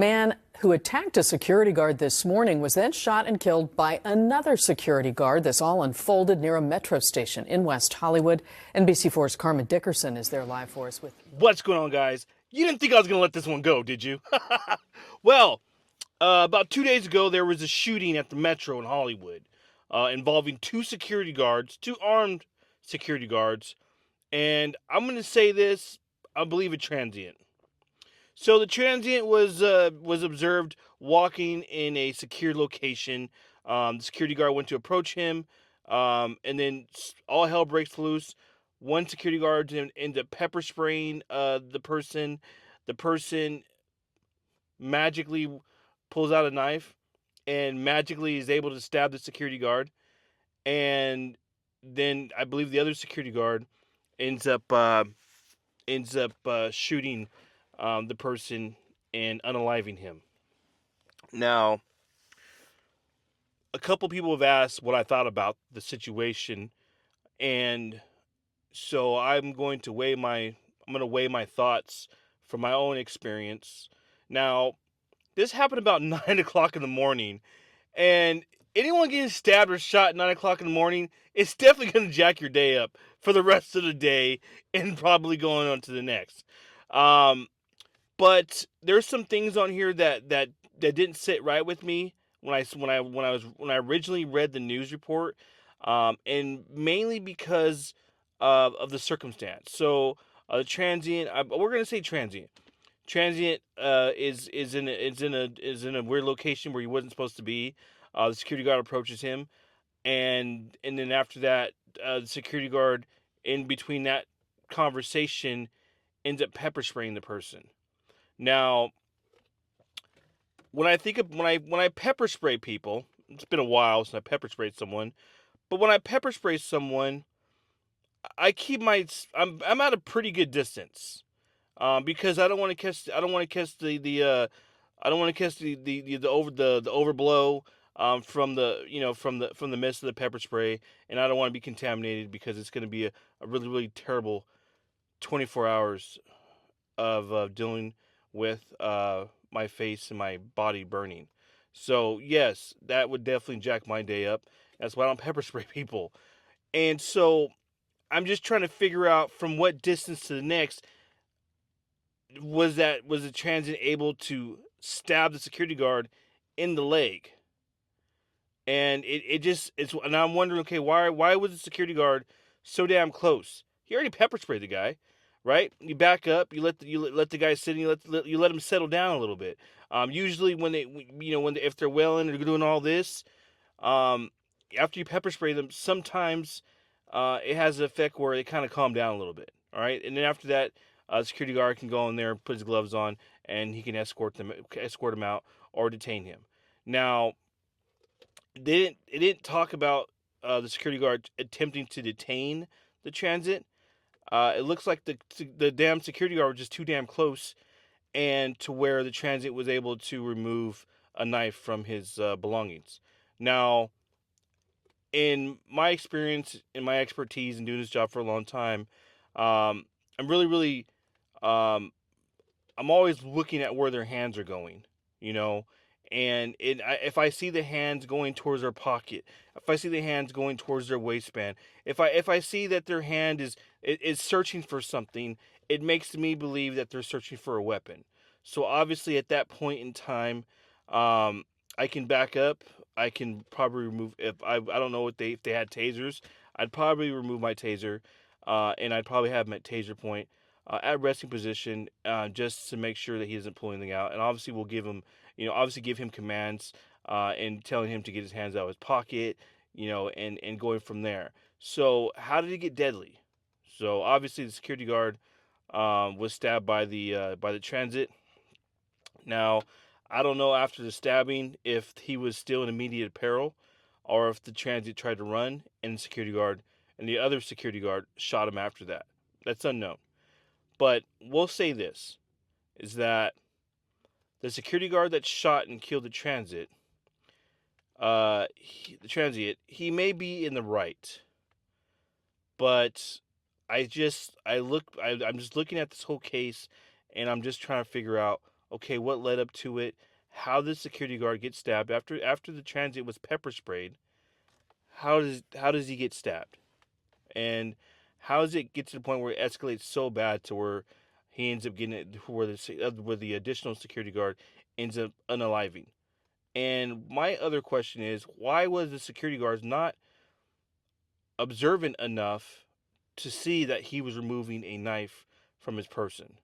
Man who attacked a security guard this morning was then shot and killed by another security guard. This all unfolded near a metro station in West Hollywood. NBC4's Carmen Dickerson is there live for us with... What's going on, guys? You didn't think I was going to let this one go, did you? Well, about 2 days ago, there was a shooting at the Metro in Hollywood involving two armed security guards. And I'm going to say this, I believe a transient. So the transient was observed walking in a secure location. The security guard went to approach him, and then all hell breaks loose. One security guard ended up pepper spraying the person. The person magically pulls out a knife and magically is able to stab the security guard. And then I believe the other security guard ends up shooting the person and unaliving him. Now, a couple people have asked what I thought about the situation, and so I'm going to weigh my thoughts from my own experience. Now, this happened about 9 o'clock in the morning, and anyone getting stabbed or shot at 9 o'clock in the morning, it's definitely going to jack your day up for the rest of the day and probably going on to the next. But there's some things on here that didn't sit right with me when I originally read the news report, and mainly because of the circumstance. So the transient, we're gonna say transient. Transient is in a weird location where he wasn't supposed to be. The security guard approaches him, and then after that, the security guard in between that conversation ends up pepper spraying the person. Now, when I pepper spray people, it's been a while since I pepper sprayed someone, but when I pepper spray someone, I'm at a pretty good distance, because I don't want to catch the overblow from the mist of the pepper spray, and I don't want to be contaminated because it's going to be a really, really terrible 24 hours of dealing with my face and my body burning. So yes, that would definitely jack my day up. That's why I don't pepper spray people. And so I'm just trying to figure out from what distance to the next was the transient able to stab the security guard in the leg. And and I'm wondering, okay, why was the security guard so damn close? He already pepper sprayed the guy, right? You back up, you let the guy sit, and you let him settle down a little bit. Usually if they're wailing or doing all this, after you pepper spray them, sometimes it has an effect where they kind of calm down a little bit. All right, and then after that, the security guard can go in there, put his gloves on, and he can escort him out or detain him. Now, it didn't talk about the security guard attempting to detain the transit. It looks like the damn security guard was just too damn close, and to where the transit was able to remove a knife from his belongings. Now, in my experience, in my expertise in doing this job for a long time, I'm really, really, I'm always looking at where their hands are going, you know. And if I see the hands going towards their pocket, if I see the hands going towards their waistband, if I see that their hand is searching for something, it makes me believe that they're searching for a weapon. So obviously, at that point in time, I can back up. I can probably remove, if I don't know if they had tasers, I'd probably remove my taser, and I'd probably have him at taser point, at resting position, just to make sure that he doesn't pull anything out. And obviously, we'll give him commands, and telling him to get his hands out of his pocket, and going from there. So how did it get deadly? So obviously, the security guard was stabbed by the transit. Now, I don't know after the stabbing if he was still in immediate peril, or if the transit tried to run and the other security guard shot him after that. That's unknown. But we'll say this, is that the security guard that shot and killed the transit, he may be in the right, but I'm just looking at this whole case, and I'm just trying to figure out Okay, what led up to it? How did the security guard get stabbed after the transit was pepper sprayed? How does he get stabbed? And how does it get to the point where it escalates so bad to where he ends up getting it, where the additional security guard ends up unaliving? And my other question is, why was the security guards not observant enough to see that he was removing a knife from his person?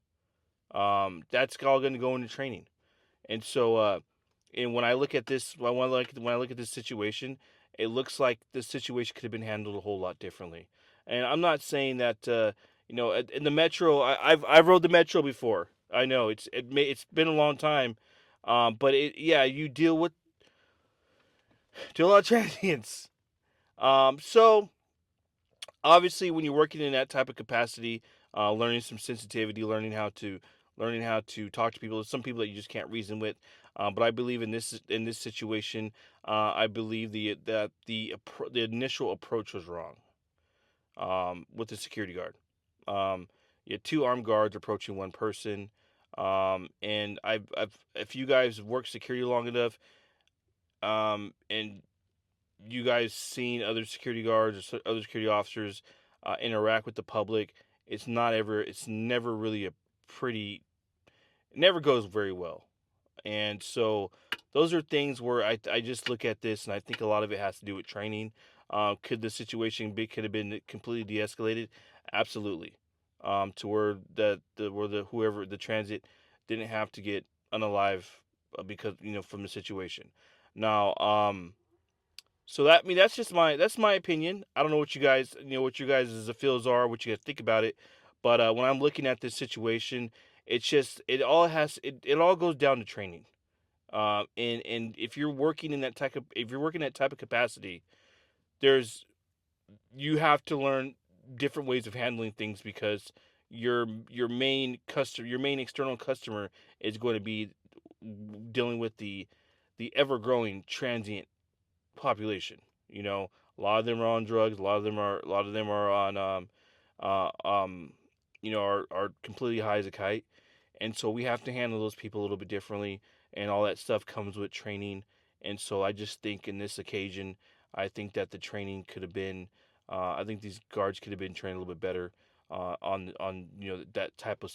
That's all going to go into training. And so, and when I look at this, when I look at this situation, it looks like this situation could have been handled a whole lot differently. And I'm not saying that, in the metro, I've rode the metro before. I know it's been a long time, but you deal a lot of transients. So obviously, when you're working in that type of capacity, learning some sensitivity, learning how to talk to people. There's some people that you just can't reason with. But I believe in this situation, I believe the initial approach was wrong, with the security guard. You had two armed guards approaching one person, and if you guys have worked security long enough, and you guys seen other security guards or other security officers interact with the public, it's never really it never goes very well. And so those are things where I just look at this and I think a lot of it has to do with training. Could the situation could have been completely de-escalated? Absolutely. To where whoever the transit didn't have to get unalive, because from the situation. Now, so that's my opinion. I don't know what what you guys' feels are, what you guys think about it. But when I'm looking at this situation, it's just it all goes down to training. And if you're working in that type of capacity, there's you have to learn different ways of handling things, because your main external customer is going to be dealing with the ever growing transient population. A lot of them are on drugs. A lot of them are on uh, um, are completely high as a kite, and so we have to handle those people a little bit differently, and all that stuff comes with training. And so I just think in this occasion, I think that the training could have been, I think these guards could have been trained a little bit better on that type of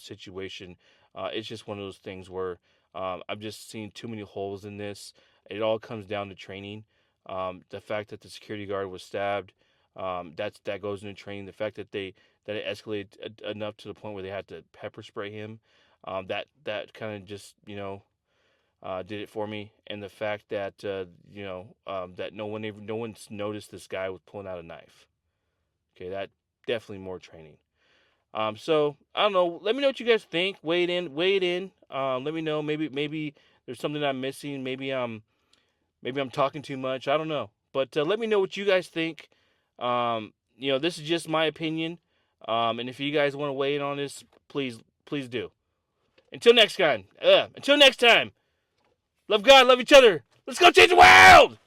situation. It's just one of those things where I've just seen too many holes in this. It all comes down to training. The fact that the security guard was stabbed, that goes into training. The fact that it escalated enough to the point where they had to pepper spray him, that kind of just did it for me. And the fact that that no one's noticed this guy was pulling out a knife. Okay, that definitely more training. So I don't know. Let me know what you guys think. Weigh it in. Let me know. Maybe there's something I'm missing. Maybe I'm talking too much. I don't know. But let me know what you guys think. This is just my opinion. And if you guys want to weigh in on this, please do. Until next time. Love God, love each other. Let's go change the world!